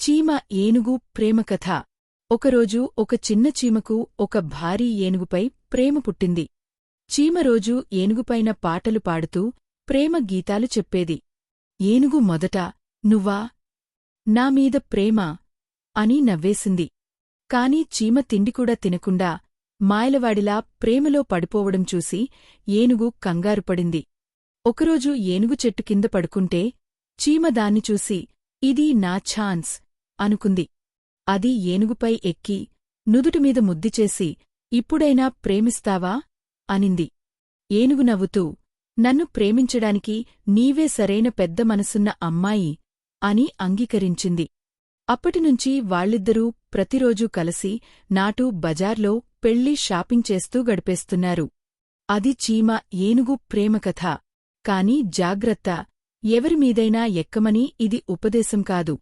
చీమ ఏనుగు ప్రేమకథ. ఒకరోజు ఒక చిన్న చీమకు ఒక భారీ ఏనుగుపై ప్రేమ పుట్టింది. చీమ రోజూ ఏనుగుపైన పాటలు పాడుతూ ప్రేమ గీతాలు చెప్పేది. ఏనుగు మొదట "నువ్వా? నామీద ప్రేమ" అని నవ్వేసింది. కాని చీమ తిండికూడా తినకుండా మాయలవాడిలా ప్రేమలో పడిపోవడం చూసి ఏనుగు కంగారుపడింది. ఒకరోజు ఏనుగు చెట్టు కింద పడుకుంటే చీమ దాన్ని చూసి "ఇది నా ఛాన్స్" అనుకుంది. అది ఏనుగుపై ఎక్కి నుదుటిమీద ముద్దిచేసి "ఇప్పుడైనా ప్రేమిస్తావా?" అనింది. ఏనుగు నవ్వుతూ "నన్ను ప్రేమించడానికి నీవే సరైన పెద్ద మనసున్న అమ్మాయి" అని అంగీకరించింది. అప్పటినుంచి వాళ్ళిద్దరూ ప్రతిరోజూ కలిసి నాటు బజార్లో పెళ్ళి షాపింగ్ చేస్తూ గడిపేస్తున్నారు. అది చీమ ఏనుగు ప్రేమకథ. కాని జాగ్రత్త, ఎవరిమీదైనా ఎక్కమని ఇది ఉపదేశం కాదు.